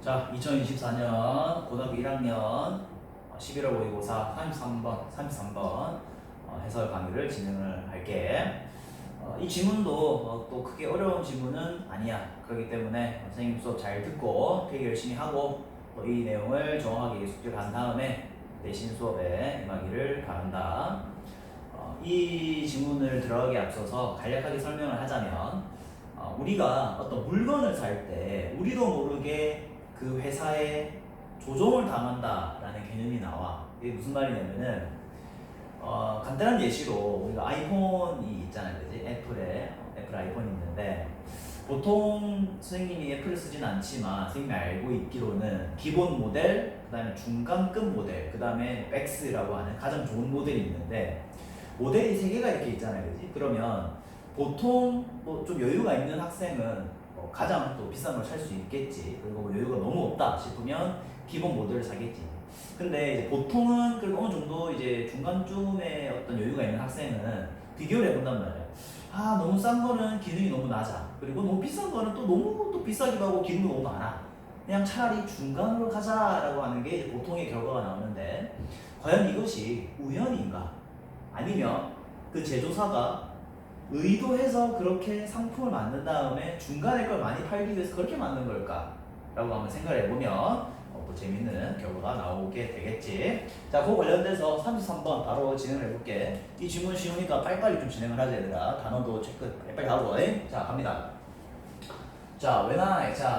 자, 2024년 고등학교 1학년 11월 모의고사 33번 해설 강의를 진행을 할게. 이 지문도 또 크게 어려운 지문은 아니야. 그렇기 때문에 선생님 수업 잘 듣고 되게 열심히 하고 또 이 내용을 정확하게 숙지를 한 다음에 내신 수업에 임하기를 바란다. 이 지문을 들어가기 앞서서 간략하게 설명을 하자면 우리가 어떤 물건을 살 때 우리도 모르게 그 회사에 조종을 당한다라는 개념이 나와. 이게 무슨 말이냐면은 간단한 예시로 우리가 아이폰이 있잖아요, 그지? 애플 아이폰이 있는데 보통 선생님이 애플을 쓰진 않지만 선생님이 알고 있기로는 기본 모델, 그 다음에 중간급 모델, 그 다음에 맥스라고 하는 가장 좋은 모델이 있는데 모델이 3개가 이렇게 있잖아요, 그지? 그러면 보통 뭐 좀 여유가 있는 학생은 가장 또 비싼 걸 살 수 있겠지. 그리고 뭐 여유가 너무 없다 싶으면 기본 모델을 사겠지. 근데 이제 보통은 그래도 어느 정도 이제 중간쯤에 어떤 여유가 있는 학생은 비교를 해본단 말이야. 아, 너무 싼 거는 기능이 너무 낮아. 그리고 너무 비싼 거는 또 너무 또 비싸기도 하고 기능도 너무 많아. 그냥 차라리 중간으로 가자라고 하는 게 이제 보통의 결과가 나오는데 과연 이것이 우연인가? 아니면 그 제조사가 의도해서 그렇게 상품을 만든 다음에 중간에 걸 많이 팔기 위해서 그렇게 만든 걸까? 라고 한번 생각을 해보면 또 재밌는 결과가 나오게 되겠지. 자, 그거 관련돼서 33번 바로 진행을 해볼게. 이 질문 쉬우니까 빨리빨리 좀 진행을 하자, 얘들아. 단어도 체크 빨리빨리 하고. 자, 갑니다. 자,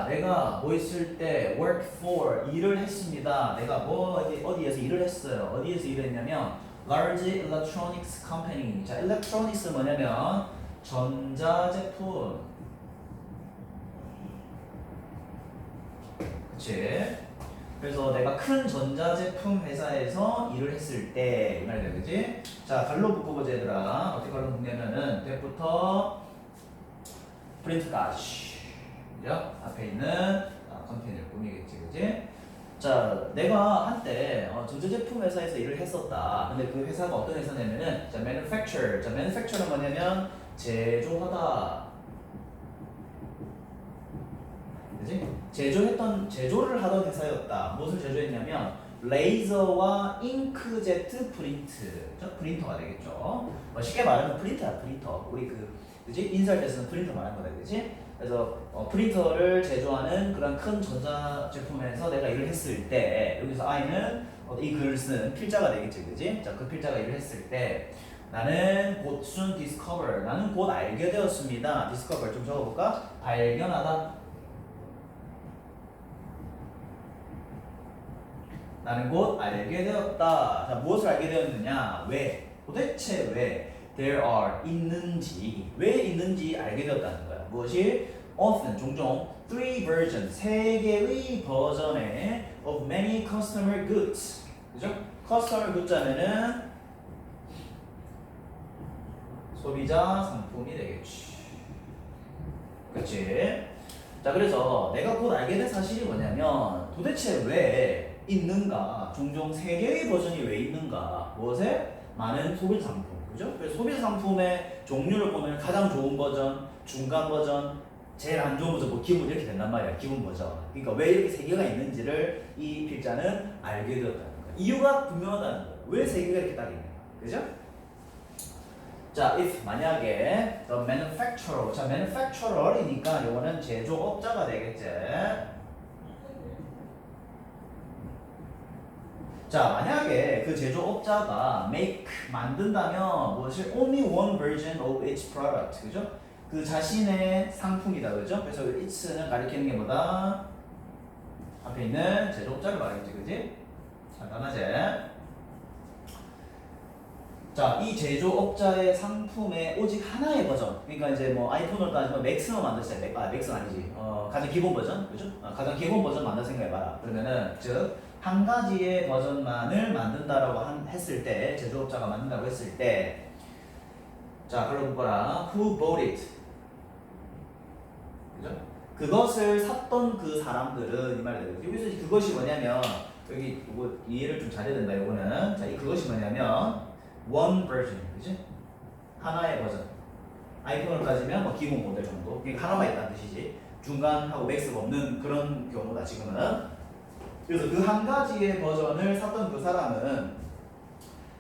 내가 뭐 했을 때 work for, 일을 했습니다. 내가 어디에서 일을 했어요. 어디에서 일을 했냐면 large electronics company. 자, electronics 뭐냐면 전자제품. 그치? 그래서 내가 큰 전자제품 회사에서 일을 했을 때 이 말이야, 그치? 자, 갈로 묶어보자, 얘들아. 어떻게 갈로 묶냐면은 대부터 프린트까지. 그죠? 앞에 있는 컨테이너를 꾸미겠지, 그지? 자, 내가 한때 전자제품 회사에서 일을 했었다. 근데 그 회사가 어떤 회사냐면은 자, manufacturer. 자, manufacturer는 뭐냐면 제조하다. 그지? 제조를 하던 회사였다. 무엇을 제조했냐면 레이저와 잉크제트 프린트. 프린터가 되겠죠. 쉽게 말하면 프린터야, 프린터. 우리 그지? 인쇄할 때 쓰는 프린터 말하는 거다, 그지? 그래서 프린터를 제조하는 그런 큰 전자제품에서 내가 일을 했을 때 여기서 I는 이 글을 쓴 필자가 되겠지, 그지? 자, 그 필자가 일을 했을 때 나는 곧 soon discover, 나는 곧 알게 되었습니다. discover 좀 적어볼까? 발견하다. 나는 곧 알게 되었다. 자, 무엇을 알게 되었느냐? 왜? 도대체 왜? There are 있는지, 왜 있는지 알게 되었다는 거야. 무엇이? Often, 종종 3개의 버전의 of many customer goods. 그죠? customer goods 하면은 소비자 상품이 되겠지. 그치? 자, 그래서 내가 곧 알게 된 사실이 뭐냐면 도대체 왜 있는가? 종종 3개의 버전이 왜 있는가? 무엇에? 많은 소비자 상품. 그죠? 그래서 소비자 상품의 종류를 보면 가장 좋은 버전, 중간 버전, 제일 안 좋은 버전, 뭐 기본 이렇게 된단 말이야. 기본 버전. 그러니까 왜 이렇게 3개가 있는지를 이 필자는 알게 되었다는 거야. 이유가 분명하다는 거야. 왜 3개가 이렇게 딱 있는가? 그죠? 자, if 만약에 the manufacturer, 자, manufacturer이니까 이거는 제조업자가 되겠지. 자, 만약에 그 제조업자가 make 만든다면 무엇을 only one version of its product, 그죠? 그 자신의 상품이다, 그죠? 그래서 it's는 가리키는 게 뭐다? 앞에 있는 제조업자를 말하겠지, 그지? 간단하지? 자, 이 제조업자의 상품의 오직 하나의 버전. 그러니까 이제 뭐 아이폰으로 따지면 맥스만 만들었어요. 맥스는 아니지. 가장 기본 버전, 그죠? 가장 기본 버전 만들 생각해봐라. 그러면은 즉 한 가지의 버전만을 만든다라고 했을 때, 제조업자가 만든다고 했을 때, 자, 그럼 뭐라? Who bought it? 그죠? 그것을 샀던 그 사람들은 이 말이에요. 여기서 그것이 뭐냐면 여기 이거 이해를 좀 잘해야 된다. 이거는 자, 그것이 뭐냐면 one version, 그지? 하나의 버전. 아이폰을 가지면 뭐 기본 모델 정도. 그러니까 하나만 있다는 뜻이지. 중간하고 맥스가 없는 그런 경우다 지금은. 그래서 그 한 가지의 버전을 샀던 그 사람은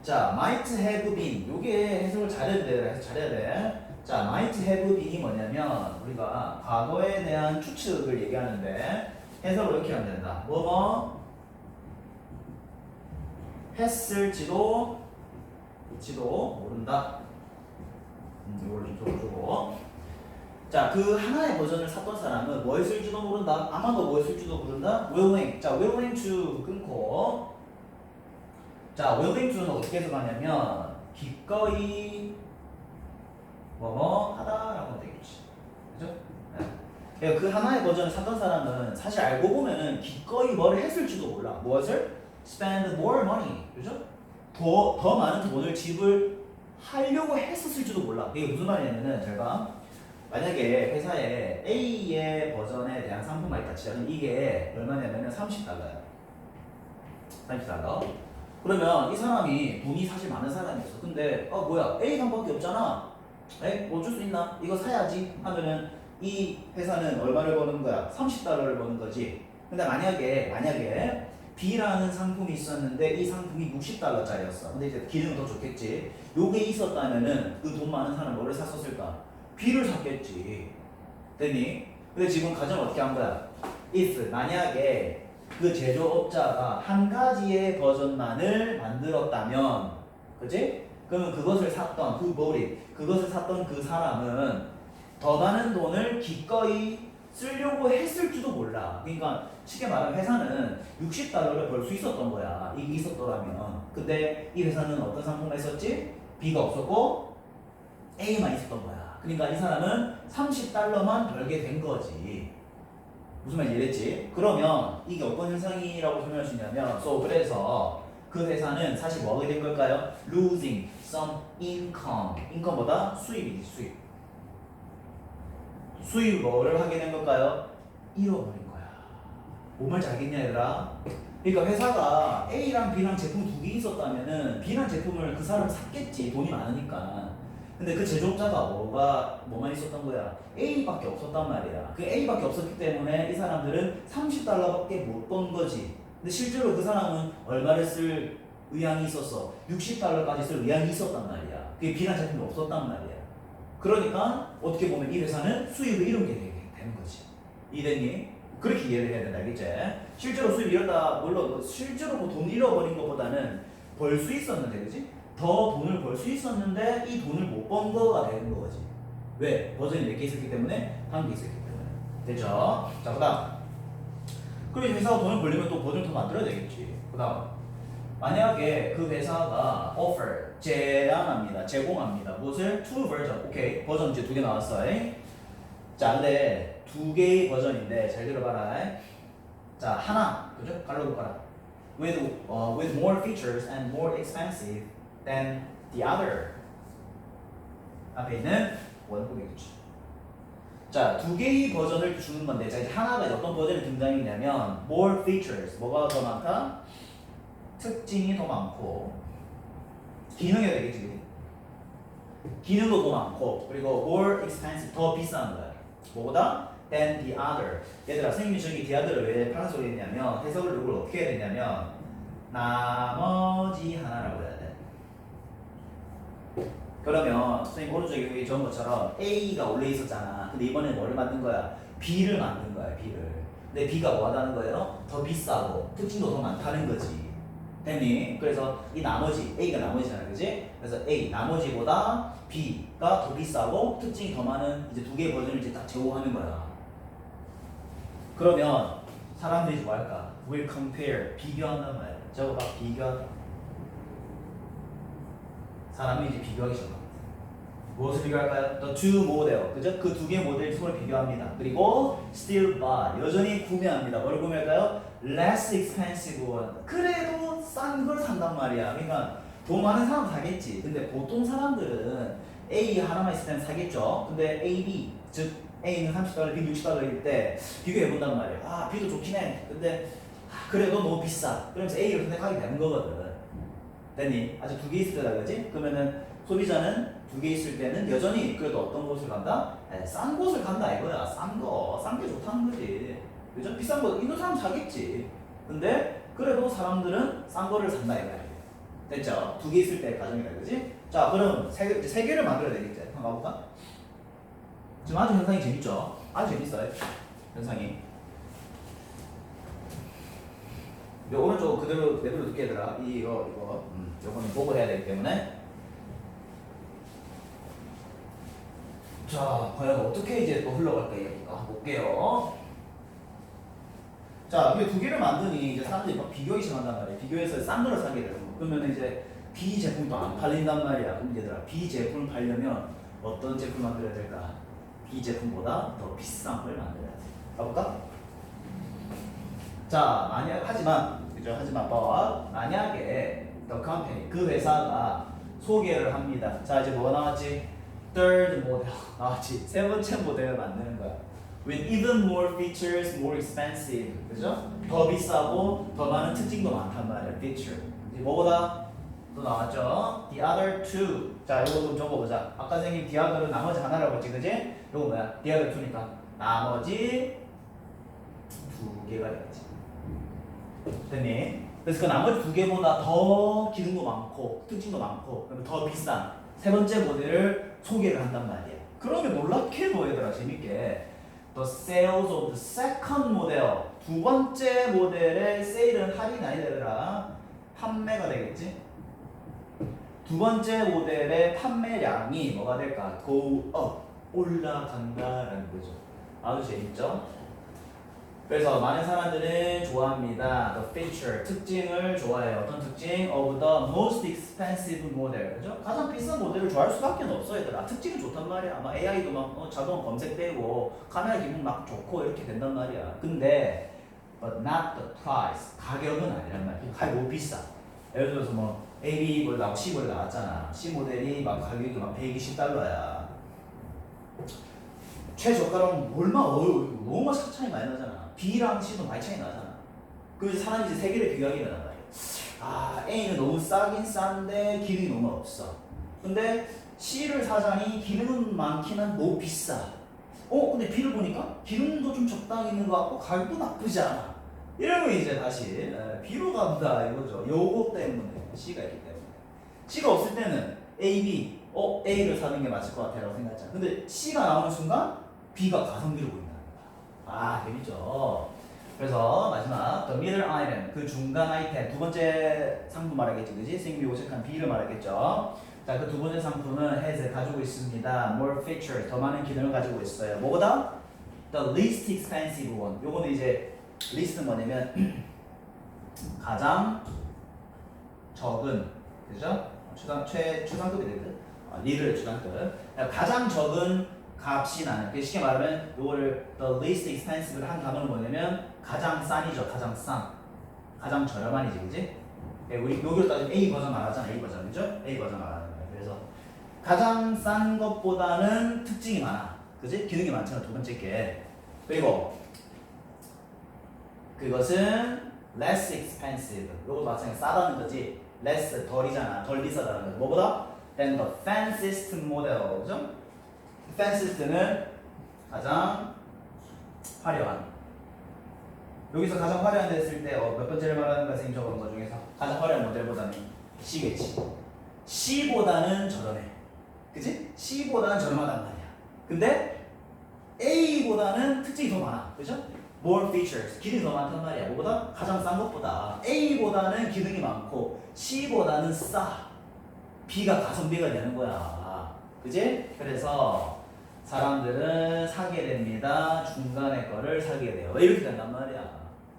자 might have been 요게 해석을 잘해야 돼. 해석 잘해야 돼. 자 might have been이 뭐냐면 우리가 과거에 대한 추측을 얘기하는데 해석을 이렇게 하면 된다. 뭐뭐 했을지도 모른다. 이걸 좀 적어주고. 자, 그 하나의 버전을 샀던 사람은 뭐 했을지도 모른다. 아마도 뭐 했을지도 모른다. willing. 자, willing to 끊고. 자, willing to는 어떻게 해석하냐면 기꺼이 뭐뭐 하다라고 하면 되겠지. 그죠? 네. 그 하나의 버전을 샀던 사람은 사실 알고 보면은 기꺼이 뭐를 했을지도 몰라. 무엇을? spend more money. 그죠? 더 많은 돈을 지불하려고 했었을지도 몰라. 이게 무슨 말이냐면은 제가 만약에 회사에 A의 버전에 대한 상품만 있다 치자면 이게 얼마냐면은 $30. $30. 그러면 이 사람이 돈이 사실 많은 사람이었어. 근데 뭐야 A 상품밖에 없잖아. 뭐 줄 수 있나? 이거 사야지 하면은 이 회사는 얼마를 버는 거야? $30를 버는 거지. 근데 만약에 B라는 상품이 있었는데 이 상품이 $60짜리였어. 근데 이제 기능은 더 좋겠지. 요게 있었다면은 그 돈 많은 사람은 뭐를 샀었을까? B를 샀겠지. 됐니? 근데 지금 가정을 어떻게 한 거야? if 만약에 그 제조업자가 한 가지의 버전만을 만들었다면, 그치? 그러면 그것을 샀던 그것을 샀던 그 사람은 더 많은 돈을 기꺼이 쓰려고 했을지도 몰라. 그러니까 쉽게 말하면 회사는 $60를 벌 수 있었던 거야. 이게 있었더라면. 근데 이 회사는 어떤 상품만 있었지? B가 없었고 A만 있었던 거야. 그러니까 이 사람은 $30만 벌게 된 거지. 무슨 말인지 이해됐지? 그러면 이게 어떤 현상이라고 설명할 수 있냐면 그래서 그 회사는 사실 뭐 하게 된 걸까요? losing some income. 인컴보다 수입이지. 수입 뭐를 하게 된 걸까요? 잃어버린 거야. 뭔 말인지 알겠냐 얘들아? 그러니까 회사가 A랑 B랑 제품 두 개 있었다면은 B랑 제품을 그 사람이 샀겠지. 돈이 많으니까. 근데 그 제조업자가 뭐만 있었던 거야? A밖에 없었단 말이야. 그 A밖에 없었기 때문에 이 사람들은 $30밖에 못 번 거지. 근데 실제로 그 사람은 얼마를 쓸 의향이 있었어? $60까지 쓸 의향이 있었단 말이야. 그게 B란 제품이 없었단 말이야. 그러니까 어떻게 보면 이 회사는 수입을 잃은 게 되는 거지. 이해됐니? 그렇게 이해를 해야 된다. 알겠지? 실제로 수입 잃었다, 물론 실제로 뭐 돈 잃어버린 것보다는 벌 수 있었는데, 그지? 더 돈을 벌 수 있었는데 이 돈을 못 번 거가 되는 거지. 왜? 버전이 몇 개 있었기 때문에? 한 개 있었기 때문에. 됐죠? 자, 그 다음. 그럼 회사가 돈을 벌려면 또 버전을 더 만들어야 되겠지. 그 다음. 만약에 그 회사가 offer, 제공합니다. 무엇을? two version. 오케이. 버전 이제 두 개 나왔어요. 자, 근데 두 개의 버전인데 잘 들어봐라. 자, 하나. 그죠? 갈로 볼까라. with more features and more expensive than the other. 앞에 있는 원곡이겠죠. 자, 두 개의 버전을 주는 건데, 자, 이제 하나가 어떤 버전이 등장했냐면 more features. 뭐가 더 많다? 특징이 더 많고 기능이 되겠지. 기능도 더 많고 그리고 more expensive 더 비싼 거야. 뭐보다? than the other. 얘들아 선생님이 저기 the other를 왜 파란색으로 했냐면 해석을 이걸 어떻게 해야 되냐면 나머지 하나라고 해야 돼. 그러면 선생님 오른쪽에 여기 적은 것처럼 A가 원래 있었잖아. 근데 이번에 뭐를 만든 거야? B를 만든 거야. B를. 근데 B가 뭐 하다는 거예요? 더 비싸고 특징도 더 많다는 거지. 됐니? 그래서 이 나머지 A가 나머지잖아, 그지? 그래서 A 나머지보다 B가 더 비싸고 특징이 더 많은 이제 두 개의 버전을 이제 딱 제공하는 거야. 그러면 사람들이 뭐 할까? will compare 비교한단 말이야. 저거 봐, 비교하다. 사람이 이제 비교하기 시작합니다. 무엇을 비교할까요? The two model, 그죠? 그 두 개의 모델 서로 비교합니다. 그리고 still buy, 여전히 구매합니다. 뭘 구매할까요? Less expensive one. 그래도 싼 걸 산단 말이야. 그러니까 돈 많은 사람 사겠지. 근데 보통 사람들은 A 하나만 있을 때는 사겠죠. 근데 A, B, 즉 A는 $30, B는 $60일 때 비교해 본단 말이야. 아, B도 좋긴 해. 근데 그래도 너무 비싸. 그러면서 A를 선택하게 되는 거거든. 됐니? 아직 두 개 있을 때다, 그지? 그러면은 소비자는 두 개 있을 때는 여전히 그래도 어떤 곳을 간다? 싼 곳을 간다 이거야. 싼 게 좋다는 거지. 그죠? 비싼 거 있는 사람 사겠지. 근데 그래도 사람들은 싼 거를 산다 이거야. 됐죠? 두 개 있을 때 가정이다, 그지? 자, 그럼 세 개를 만들어야 되겠지. 한번 가볼까? 지금 아주 현상이 재밌죠? 아주 재밌어요. 현상이. 요 오른쪽 그대로 내버려 둘게 얘들아. 이거. 요거는 보고 해야 되기 때문에. 자, 과연 어떻게 이제 또 흘러갈까 얘기가 볼게요. 자, 이게 두 개를 만드니 이제 사람들이 막 비교하기 시작한단 말이야. 비교해서 싼 거를 사게 되는 거. 그러면 이제 B 제품도 안 팔린단 말이야. 그럼 얘들아, B 제품을 팔려면 어떤 제품 만들어야 될까? B 제품보다 더 비싼 걸 만들어야 돼. 가볼까? 자, 하지만 봐. 만약에 the company, 그 회사가 소개를 합니다. 자, 이제 뭐가 나왔지? third model 나왔지. 세 번째 모델을 만드는 거야. With even more features, more expensive. 그죠? 더 비싸고 더 많은 특징도 많단 말이야. feature. 이제 뭐보다 또 나왔죠? The other two. 자, 이거 좀 적어보자. 아까 선생님 the other는 나머지 하나라고 했지, 그지? 이거 뭐야? the other two니까 나머지 두 개가 되겠지. 됐니? 그래서 그 나머지 두 개보다 더 기능도 많고 특징도 많고 더 비싼 세 번째 모델을 소개를 한단 말이야. 그러면 놀랍게도 얘들아 재밌게 The sales of the second model 두 번째 모델의 세일은 할인이 아니다 얘들아. 판매가 되겠지? 두 번째 모델의 판매량이 뭐가 될까? Go up 올라간다라는 거죠. 아주 재밌죠? 그래서 많은 사람들은 좋아합니다. The feature 특징을 좋아해요. 어떤 특징? Of the most expensive model. 그죠? 가장 비싼 모델을 좋아할 수밖에 없어 얘들아. 특징은 좋단 말이야. 아마 AI도 막 자동 검색되고 카메라 기능 막 좋고 이렇게 된단 말이야. 근데 but not the price. 가격은 아니란 말이야. 가격이 너무 비싸. 예를 들어서 뭐 A 모델 나오고 C 모델 나왔잖아. C 모델이 막 가격이 막 $120야. 최저가랑 너무 차이 많이 나잖아. B랑 C도 많이 차이 나잖아. 그래서 사람이 이제 세 개를 비교하게 되단 말이야. 아, A는 너무 싸긴 싼데 기능이 너무 없어. 근데 C를 사자니 기능은 많기는 너무 비싸. 근데 B를 보니까 기능도 좀 적당히 있는 것 같고 가격도 나쁘지 않아. 이러면 이제 다시 B로 간다 이거죠. 요거 때문에 C가 있기 때문에. C가 없을 때는 A, B, A를 사는 게 맞을 것 같아라고 생각했잖아. 근데 C가 나오는 순간 B가 가성비를 보인다는 거야. 아, 재밌죠? 그래서 마지막 the middle item, 그 중간 아이템 두 번째 상품 말하겠지, 그지? 생비 오색한 B를 말하겠죠. 자, 그 두 번째 상품은 has 가지고 있습니다. more features, 더 많은 기능을 가지고 있어요. 뭐보다? the least expensive one. 요거는 이제 리스트는 뭐냐면 가장 적은, 그죠? 최상급이 되거든. 리를 최상급. 가장 적은 값이 나는. 쉽게 말하면 요거를 the least expensive를 한 단어는 뭐냐면 가장 싼이죠. 가장 싼. 가장 저렴한이지, 그지? 우리 여기로 따지면 A 버전 말하잖아. A 버전, 그죠? A 버전 말하는 거야. 그래서 가장 싼 것보다는 특징이 많아. 그지? 기능이 많잖아. 두 번째 게. 그리고 그것은 less expensive. 요것도 마찬가지 싸다는 거지. less 덜이잖아. 덜 비싸다는 거지. 뭐보다? than the fanciest model. 그죠? fanciest는 가장 화려한. 여기서 가장 화려한 데 했을 때 몇 번째를 말하는 거야? 선생님 적은 것 중에서 가장 화려한 모델보다는 C겠지. C보다는 저렴해. 그치? C보다는 저렴하단 말이야. 근데 A보다는 특징이 더 많아. 그죠? more features, 기능이 더 많단 말이야. 뭐보다? 가장 싼 것보다 A보다는 기능이 많고 C보다는 싸. B가 가성비가 되는 거야. 그지? 그래서 사람들은 사게 됩니다. 중간에 거를 사게 돼요. 이렇게 된단 말이야.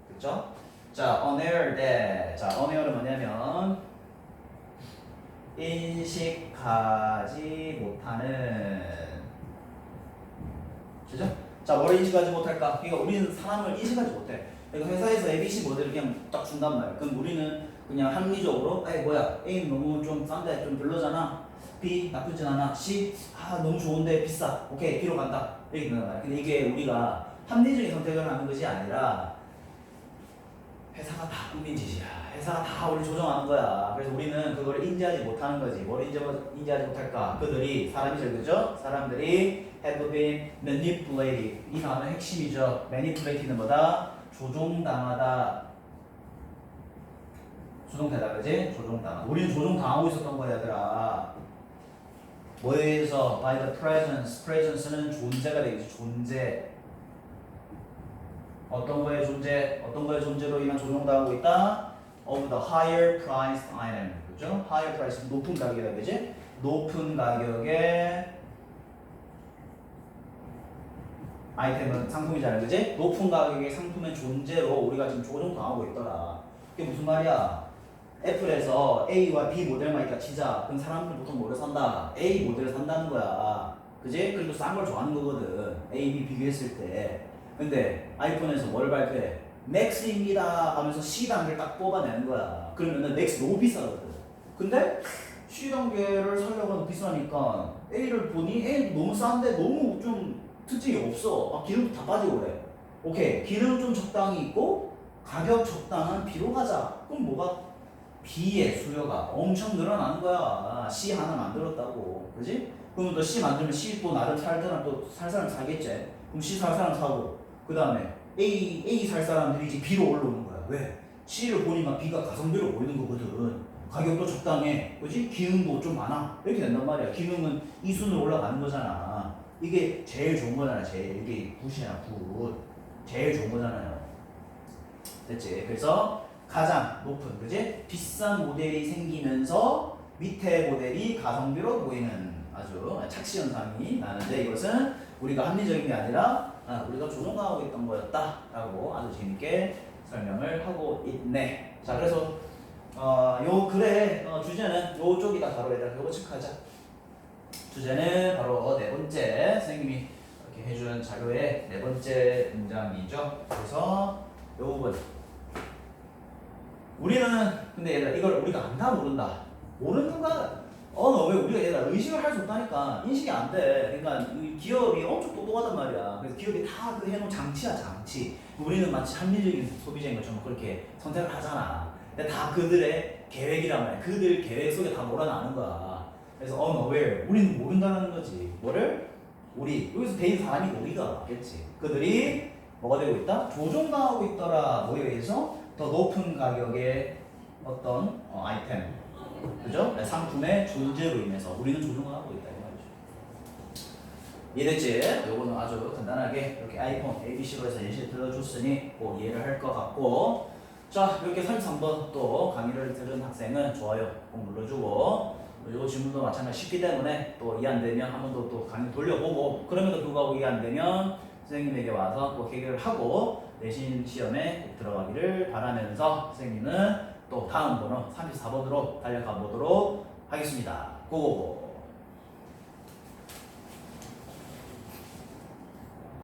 그쵸? 자, unair 자, unair은 뭐냐면 인식하지 못하는. 그죠? 자, 뭐를 인식하지 못할까? 그러니까 우리는 사람을 인식하지 못해. 그러니까 회사에서 ABC 모델을 그냥 딱 준단 말이야. 그럼 우리는 그냥 합리적으로 뭐야, A는 너무 좀 싼데 좀 별로잖아. B 나쁘진 않아. C 너무 좋은데 비싸. 오케이, B로 간다. 이렇게 된단 말이야. 근데 이게 우리가 합리적인 선택을 하는 것이 아니라 회사가 다 꾸민 짓이야. 회사가 다 우리 조정하는 거야. 그래서 우리는 그걸 인지하지 못하는 거지. 뭘 인지하지 못할까? 그들이 사람이죠, 그죠? 사람들이 have been manipulated. 이 단어의 핵심이죠. manipulated는 뭐다? 조종당하다. 조종되다, 그지? 조종당하다. 우리는 조종당하고 있었던 거야, 얘들아. 뭐에 의해서? by the presence. presence는 존재가 되겠지, 존재. 어떤 거의 존재? 어떤 거의 존재로 인한 조종당하고 있다? of the higher priced item. 그죠? higher price, 높은 가격이다, 그지? 높은 가격의 아이템은 상품이잖아요, 그지? 높은 가격의 상품의 존재로 우리가 지금 조종당하고 있더라. 그게 무슨 말이야? 애플에서 A와 B 모델만 있다 치자. 그럼 사람들 보통 뭐를 산다? A 모델을 산다는 거야. 그지? 그리고 싼 걸 좋아하는 거거든. A, B 비교했을 때. 근데 아이폰에서 뭘 발표해? 맥스입니다 하면서 C 단계를 딱 뽑아내는 거야. 그러면은 맥스 너무 비싸거든. 근데 C 단계를 살려고 하면 비싸니까 A를 보니 A 너무 싼데 너무 좀 특징이 없어. 기름도 다 빠지고 그래. 오케이, 기름 좀 적당히 있고 가격 적당한 B로 가자. 그럼 뭐가? B의 수요가 엄청 늘어나는 거야. C 하나 만들었다고. 그지? 그러면 또 C 만들면 C 또 나름 살 사람 또 살 사람 사겠지. 그럼 C 살 사람 사고 그 다음에 A 살 사람들이 이제 B로 올라오는 거야. 왜? C를 보니까 B가 가성비로 보이는 거거든. 가격도 적당해. 그지? 기능도 좀 많아. 이렇게 된단 말이야. 기능은 이 순으로 올라가는 거잖아. 이게 제일 좋은 거잖아. 제일. 이게 굿이야, 굿. 제일 좋은 거잖아요. 됐지? 그래서 가장 높은, 그지? 비싼 모델이 생기면서 밑에 모델이 가성비로 보이는 아주 착시 현상이 나는데, 이것은 우리가 합리적인 게 아니라 우리가 조종하고 있던 거였다라고 아주 재밌게 설명을 하고 있네. 자, 그래서 요 글의 주제는 요쪽이다. 바로 얘들아, 요거 체크하자. 주제는 바로 네 번째 선생님이 이렇게 해준 자료의 네 번째 문장이죠. 그래서 요 부분. 우리는 근데 얘들아 이걸 우리가 안다 모른다. 모르는가? 왜 우리가 얘들아 의식을 할 수 없다니까. 인식이 안 돼. 그러니까 이 기업이 엄청 똑똑하단 말이야. 그래서 기업이 다 그 해놓은 장치야, 장치. 우리는 마치 합리적인 소비자인 것처럼 그렇게 선택을 하잖아. 근데 다 그들의 계획이란 말이야. 그들 계획 속에 다 몰아나는 거야. 그래서 unaware, 우리는 모른다는 거지. 뭐를? 우리, 여기서 대인 사람이 우리가 겠지. 그들이 뭐가 되고 있다? 조종당하고 있더라. 뭐에 의해서? 더 높은 가격의 어떤 아이템, 그죠? 상품의 존재로 인해서 우리는 조종하고 있다 이 말이죠. 이해됐지? 요거는 아주 간단하게 이렇게 아이폰 ABC로 해서 예시를 들어줬으니 꼭 이해를 할 것 같고, 자 이렇게 33번 또 강의를 들은 학생은 좋아요 꼭 눌러주고, 요 질문도 마찬가지 쉽기 때문에 또 이해 안 되면 한 번 더 또 강의 돌려보고, 그럼에도 불구하고 이해 안 되면 선생님에게 와서 꼭 해결을 하고 내신 시험에 꼭 들어가기를 바라면서 선생님은 또 다음 번호 34번으로 달려가 보도록 하겠습니다. 고고고.